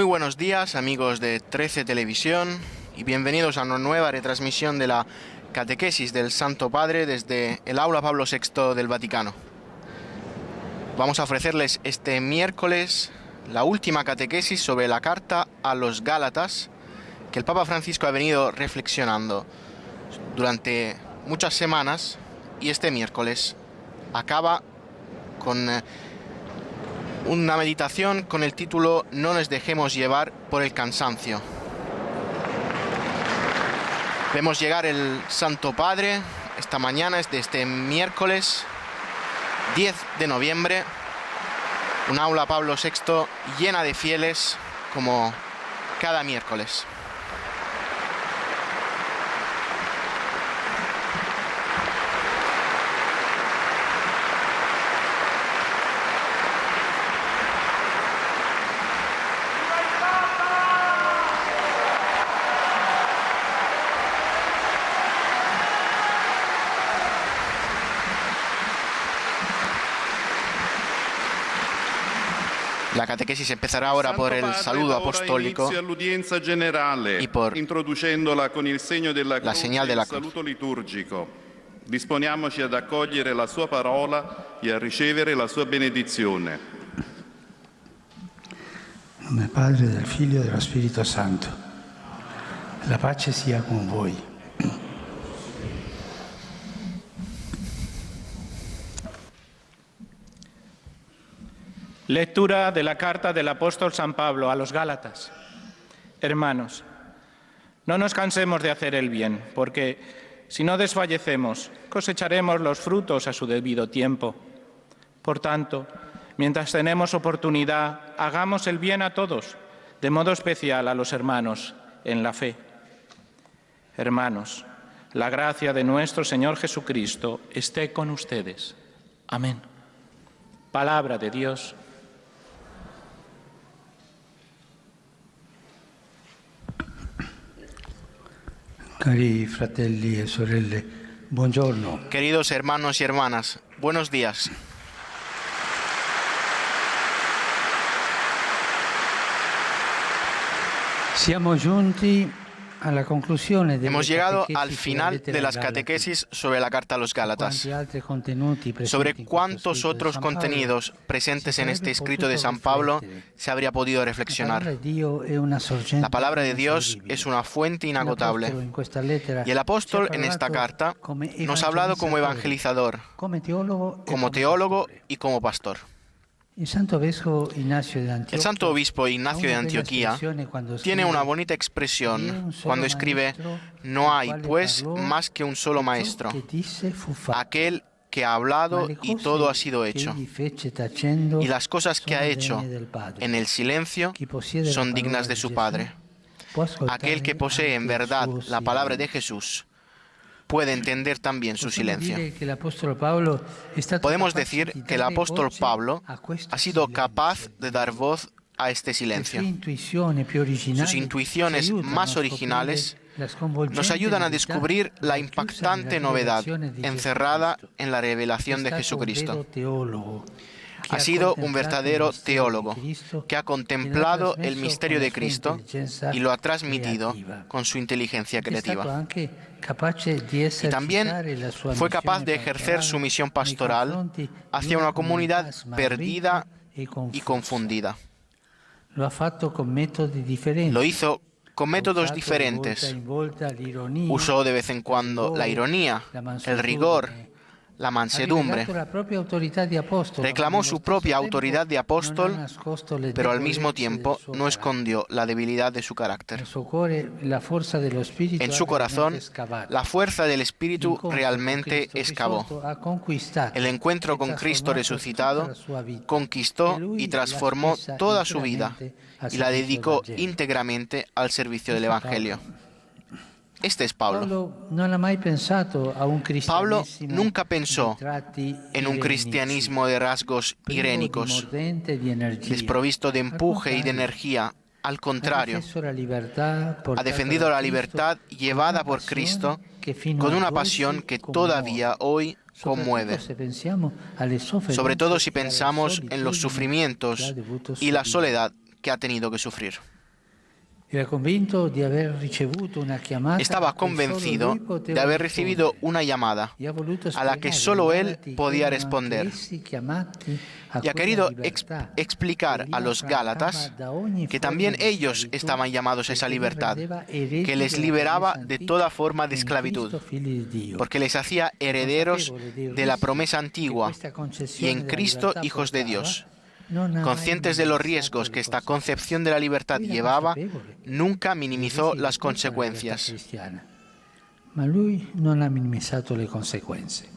buenos días, amigos de 13 Televisión, y bienvenidos a una nueva retransmisión de la catequesis del Santo Padre desde el Aula Pablo VI del Vaticano. Vamos a ofrecerles este miércoles la última catequesis sobre la carta a los Gálatas, que el Papa Francisco ha venido reflexionando durante muchas semanas, y este miércoles acaba con una meditación con el título "No nos dejemos llevar por el cansancio". Vemos llegar el Santo Padre esta mañana, desde este miércoles 10 de noviembre, un aula Pablo VI llena de fieles como cada miércoles. La catequesis empezará ahora por el saludo apostólico y por la señal de la cruz. Saluto liturgico. Disponiamoci ad accogliere la sua parola e a ricevere la sua benedizione. In nome del Padre, del Figlio e dello Spirito Santo. La pace sia con voi. Lectura de la carta del apóstol San Pablo a los Gálatas. Hermanos, no nos cansemos de hacer el bien, porque si no desfallecemos, cosecharemos los frutos a su debido tiempo. Por tanto, mientras tenemos oportunidad, hagamos el bien a todos, de modo especial a los hermanos en la fe. Hermanos, la gracia de nuestro Señor Jesucristo esté con ustedes. Amén. Palabra de Dios. Cari fratelli e sorelle, buongiorno. Queridos hermanos y hermanas, buenos días. Siamo giunti alla conclusione delle Hemos llegado catechesi al sulla final lettera de las ai Galati. catequesis sobre la carta a los Gálatas. Quanti altri contenuti presenti Sobre in questo cuántos scritto di otros San Paolo contenidos presentes si en sarebbe este escrito de potuto San Pablo riflettere. se habría podido La reflexionar. parola di Dio è una sorgente La palabra de Dios inesauribile. es una fuente El apóstol inagotable. en questa lettera Y el apóstol ci ha en esta parlato carta come nos ha hablado como evangelizador, evangelizador, como teólogo como teólogo y como pastor. El santo obispo Ignacio de Antioquía Tiene una bonita expresión cuando escribe: "No hay, pues, más que un solo maestro, aquel que ha hablado y todo ha sido hecho. Y las cosas que ha hecho en el silencio son dignas de su Padre. Aquel que posee en verdad la palabra de Jesús puede entender también su silencio". Podemos decir que el apóstol Pablo ha sido capaz de dar voz a este silencio. Sus intuiciones más originales nos ayudan a descubrir la impactante novedad encerrada en la revelación de Jesucristo. Ha sido un verdadero teólogo que ha contemplado el misterio de Cristo y lo ha transmitido con su inteligencia creativa. Y también fue capaz de ejercer su misión pastoral hacia una comunidad perdida y confundida. Lo hizo con métodos diferentes. Usó de vez en cuando la ironía, el rigor, la mansedumbre. Reclamó su propia autoridad de apóstol, pero al mismo tiempo no escondió la debilidad de su carácter. En su corazón, la fuerza del Espíritu realmente excavó. El encuentro con Cristo resucitado conquistó y transformó toda su vida y la dedicó íntegramente al servicio del Evangelio. Este es Pablo. Pablo nunca pensó en un cristianismo de rasgos irénicos, desprovisto de empuje y de energía. Al contrario, ha defendido la libertad llevada por Cristo con una pasión que todavía hoy conmueve, sobre todo si pensamos en los sufrimientos y la soledad que ha tenido que sufrir. Estaba convencido de haber recibido una llamada a la que solo él podía responder. Y ha querido explicar a los Gálatas que también ellos estaban llamados a esa libertad, que les liberaba de toda forma de esclavitud, porque les hacía herederos de la promesa antigua y en Cristo hijos de Dios. Conscientes de los riesgos que esta concepción de la libertad llevaba, nunca minimizó las consecuencias. Ma lui non ha minimizzato le conseguenze.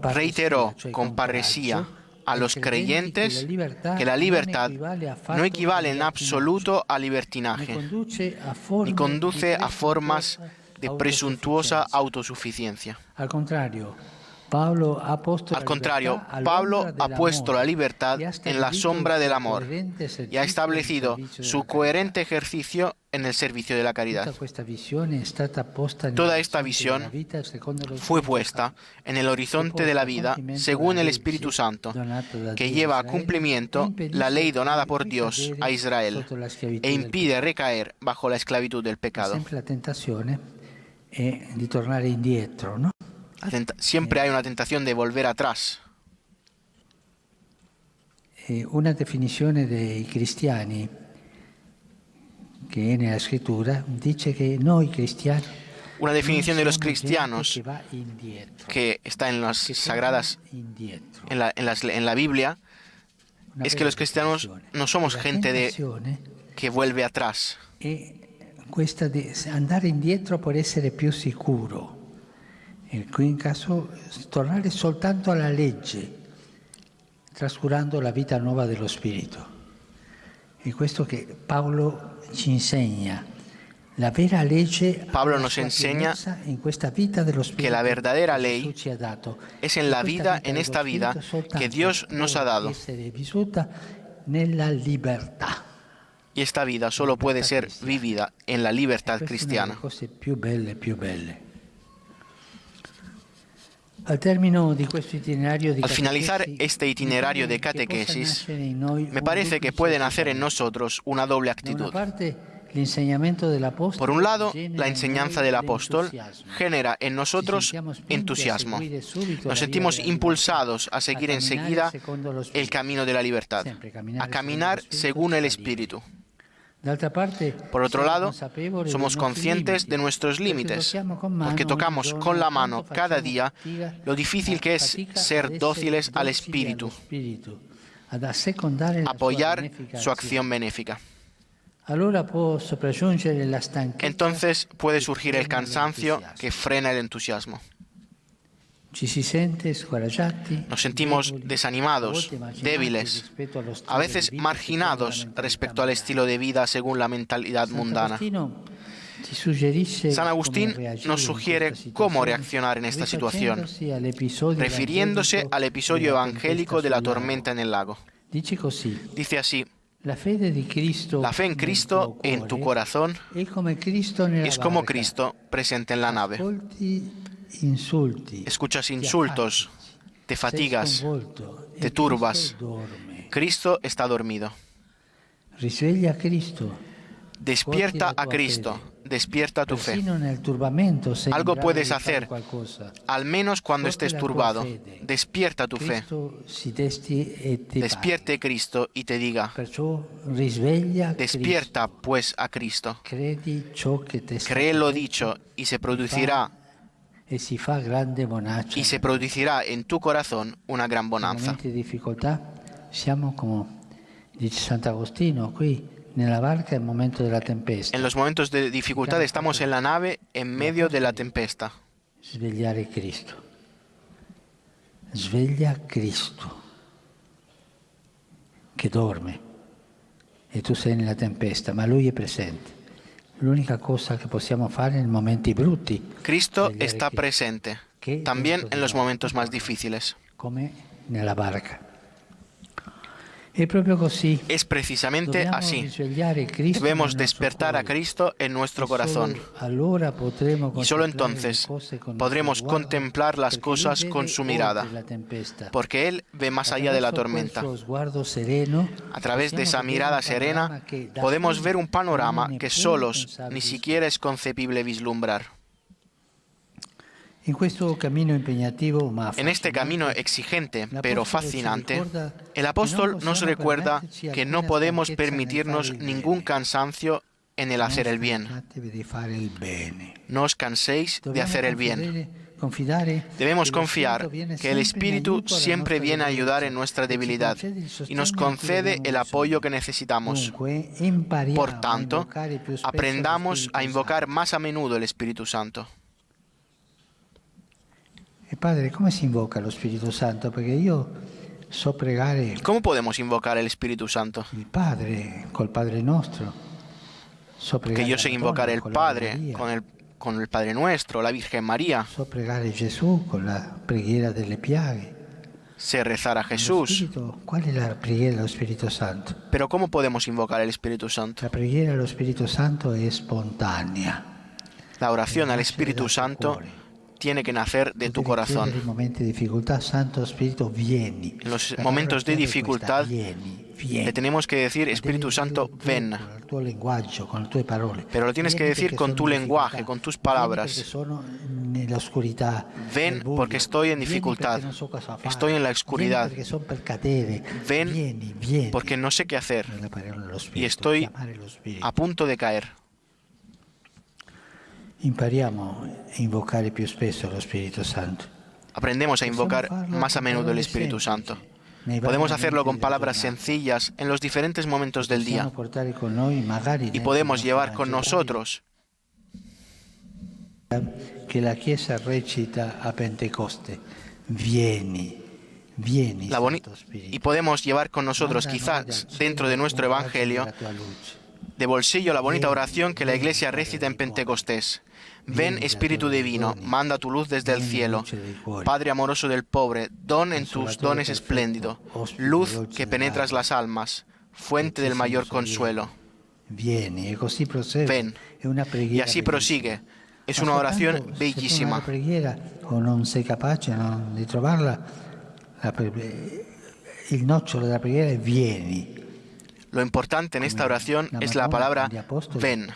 Reiteró con parresía a los creyentes que la libertad no equivale en absoluto a libertinaje, ni conduce a formas de presuntuosa autosuficiencia. Al contrario, Pablo ha puesto la libertad en la sombra del amor y ha establecido su coherente ejercicio en el servicio de la caridad. Toda esta visión fue puesta en el horizonte de la vida según el Espíritu Santo, que lleva a cumplimiento la ley donada por Dios a Israel e impide recaer bajo la esclavitud del pecado. Siempre hay una tentación de volver atrás. Una definición de cristiani que en la Escritura dice que noi cristiani. Una definición de los cristianos que está en las sagradas, en la Biblia, es que los cristianos no somos gente que vuelve atrás. Questa di andare indietro per essere più sicuro. Qui in caso tornare soltanto alla legge, trascurando la vita nuova dello Spirito. È questo che Paolo ci insegna. La vera legge Pablo nos enseña que la verdadera ley es en la vida, en esta vida que Dios nos ha dado. Y esta vida solo puede ser vivida en la libertad cristiana. Al finalizar este itinerario de catequesis, me parece que puede nacer en nosotros una doble actitud. Por un lado, la enseñanza del apóstol genera en nosotros entusiasmo. Nos sentimos impulsados a seguir enseguida el camino de la libertad, a caminar según el Espíritu. Por otro lado, somos conscientes de nuestros límites, porque tocamos con la mano cada día lo difícil que es ser dóciles al Espíritu, apoyar su acción benéfica. Entonces puede surgir el cansancio que frena el entusiasmo. Nos sentimos desanimados, débiles, a veces marginados respecto al estilo de vida según la mentalidad mundana. San Agustín nos sugiere cómo reaccionar en esta situación, refiriéndose al episodio evangélico de la tormenta en el lago. Dice así: la fe en Cristo en tu corazón es como Cristo presente en la nave. Escuchas insultos, te fatigas, te turbas. Cristo está dormido. Despierta a Cristo, despierta tu fe. Algo puedes hacer, al menos cuando estés turbado. Despierta tu fe. Despierte Cristo y te diga: despierta pues a Cristo. Cree lo dicho y se producirá en tu corazón una gran bonanza. En los momentos de dificultad estamos en la nave en medio de la tempesta. Sveglia Cristo che dorme e tu sei nella tempesta, ma Lui è presente. L'unica cosa che possiamo fare nei momenti brutti. Cristo está presente, también en los momentos más difíciles. Come nella barca. Es precisamente así. Debemos despertar a Cristo en nuestro corazón. Y solo entonces podremos contemplar las cosas con su mirada, porque Él ve más allá de la tormenta. A través de esa mirada serena podemos ver un panorama que solos ni siquiera es concebible vislumbrar. En este camino exigente, pero fascinante, el apóstol nos recuerda que no podemos permitirnos ningún cansancio en el hacer el bien. No os canséis de hacer el bien. Debemos confiar que el Espíritu siempre viene a ayudar en nuestra debilidad y nos concede el apoyo que necesitamos. Por tanto, aprendamos a invocar más a menudo el Espíritu Santo. Padre, ¿cómo se invoca el Espíritu Santo? Porque yo so pregare. ¿Cómo podemos invocar el Espíritu Santo? El Padre, col Padre Nuestro. Que yo sé invocar el Padre con el Padre Nuestro, la Virgen María. So pregare Jesús con la preghiera delle piaghe. Sé rezar a Jesús. ¿Cuál es la preghiera del Espíritu Santo? Pero ¿cómo podemos invocar el Espíritu Santo? La preghiera del Espíritu Santo es espontánea. La oración al Espíritu Santo tiene que nacer de tu corazón. En momentos de dificultad, Santo Espíritu, vieni. En los momentos de dificultad le tenemos que decir, Espíritu Santo, ven. Pero lo tienes que decir con tu lenguaje, con tus palabras. Ven porque estoy en dificultad. Estoy en la oscuridad. Ven porque no sé qué hacer. Y estoy a punto de caer. Impariamo a invocare più spesso lo Espíritu Santo. Aprendemos a invocar más a menudo el Espíritu Santo. Podemos hacerlo con palabras sencillas en los diferentes momentos del día. Y podemos llevar con nosotros que la Chiesa recita a Pentecoste. Vieni, y podemos llevar con nosotros, quizás dentro de nuestro Evangelio, de bolsillo la bonita oración que la Iglesia recita en Pentecostés. Ven, Espíritu Divino, manda tu luz desde el cielo. Padre amoroso del pobre, don en tus dones espléndido, luz que penetras las almas, fuente del mayor consuelo. Ven, y así prosigue. Es una oración bellísima. O non sei capace di trovarla, il nocciolo della preghiera è vieni. Lo importante en esta oración es la palabra ven.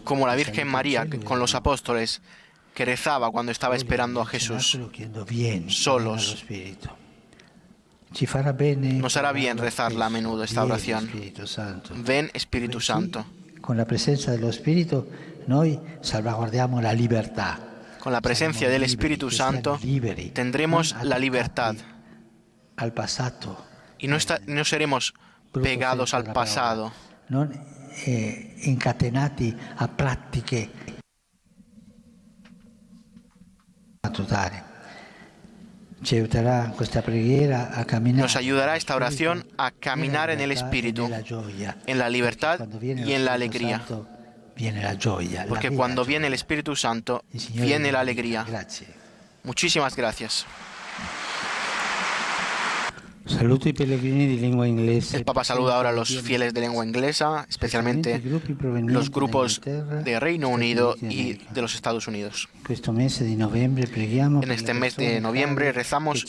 Como la Virgen María con los apóstoles que rezaba cuando estaba esperando a Jesús solos. Nos hará bien rezarla a menudo esta oración. Ven, Espíritu Santo. Con la presencia del Espíritu noi salvaguardiamo la libertà. Con la presencia del Espíritu Santo tendremos la libertad. Al pasado. Y no seremos pegados al pasado. Non incatenati a pratiche. Nos ayudará esta oración a caminar en el Espíritu, en la libertad y en la alegría. Porque cuando viene el Espíritu Santo, viene la alegría. Muchísimas gracias. El Papa saluda ahora a los fieles de lengua inglesa, especialmente los grupos de Reino Unido y de los Estados Unidos. En este mes de noviembre rezamos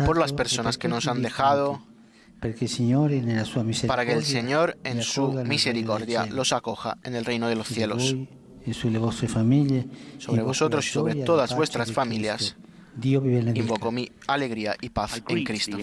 por las personas que nos han dejado, para que el Señor en su misericordia los acoja en el reino de los cielos. Sobre vosotros y sobre todas vuestras familias invoco mi alegría y paz en Cristo.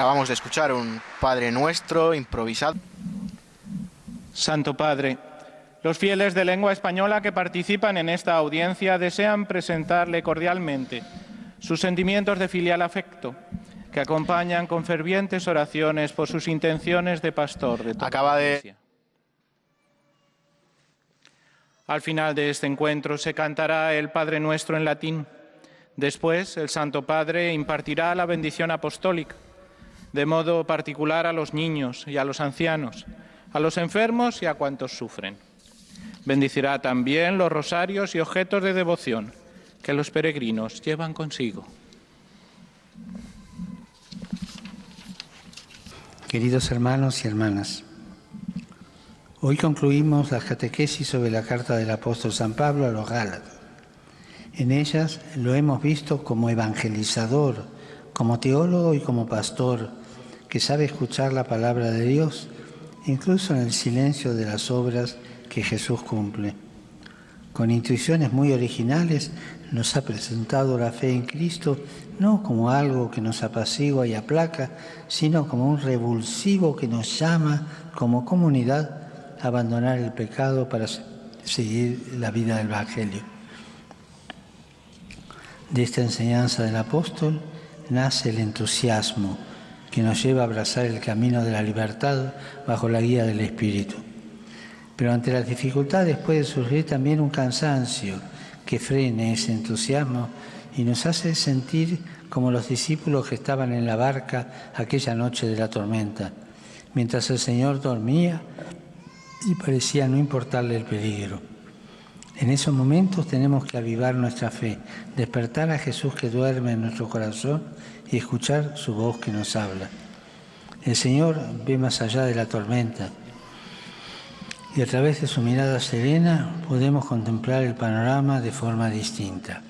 Acabamos de escuchar un Padre Nuestro improvisado. Santo Padre, los fieles de lengua española que participan en esta audiencia desean presentarle cordialmente sus sentimientos de filial afecto, que acompañan con fervientes oraciones por sus intenciones de pastor de toda la Iglesia. Al final de este encuentro se cantará el Padre Nuestro en latín. Después, el Santo Padre impartirá la bendición apostólica, de modo particular a los niños y a los ancianos, a los enfermos y a cuantos sufren. Bendecirá también los rosarios y objetos de devoción que los peregrinos llevan consigo. Queridos hermanos y hermanas, hoy concluimos la catequesis sobre la carta del apóstol San Pablo a los Gálatas. En ellas lo hemos visto como evangelizador, como teólogo y como pastor, que sabe escuchar la palabra de Dios, incluso en el silencio de las obras que Jesús cumple. Con intuiciones muy originales nos ha presentado la fe en Cristo no como algo que nos apacigua y aplaca, sino como un revulsivo que nos llama como comunidad a abandonar el pecado para seguir la vida del Evangelio. De esta enseñanza del apóstol nace el entusiasmo que nos lleva a abrazar el camino de la libertad bajo la guía del Espíritu. Pero ante las dificultades puede surgir también un cansancio que frene ese entusiasmo y nos hace sentir como los discípulos que estaban en la barca aquella noche de la tormenta, mientras el Señor dormía y parecía no importarle el peligro. En esos momentos tenemos que avivar nuestra fe, despertar a Jesús que duerme en nuestro corazón y escuchar su voz que nos habla. El Señor ve más allá de la tormenta y a través de su mirada serena podemos contemplar el panorama de forma distinta.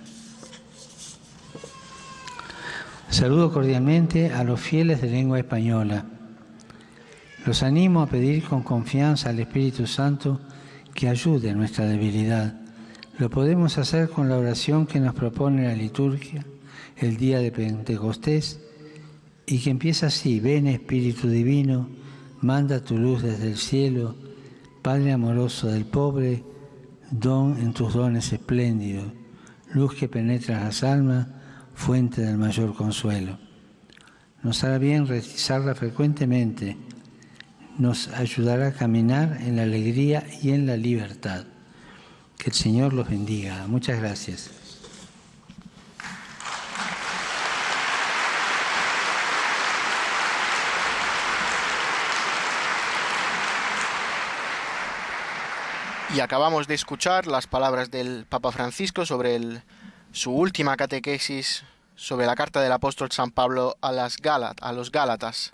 Saludo cordialmente a los fieles de lengua española. Los animo a pedir con confianza al Espíritu Santo que ayude en nuestra debilidad. Lo podemos hacer con la oración que nos propone la liturgia el día de Pentecostés y que empieza así: ven Espíritu Divino, manda tu luz desde el cielo, Padre amoroso del pobre, don en tus dones espléndidos, luz que penetra las almas, fuente del mayor consuelo. Nos hará bien rezarla frecuentemente, nos ayudará a caminar en la alegría y en la libertad. Que el Señor los bendiga. Muchas gracias. Y acabamos de escuchar las palabras del Papa Francisco sobre su última catequesis sobre la carta del apóstol San Pablo a los Gálatas.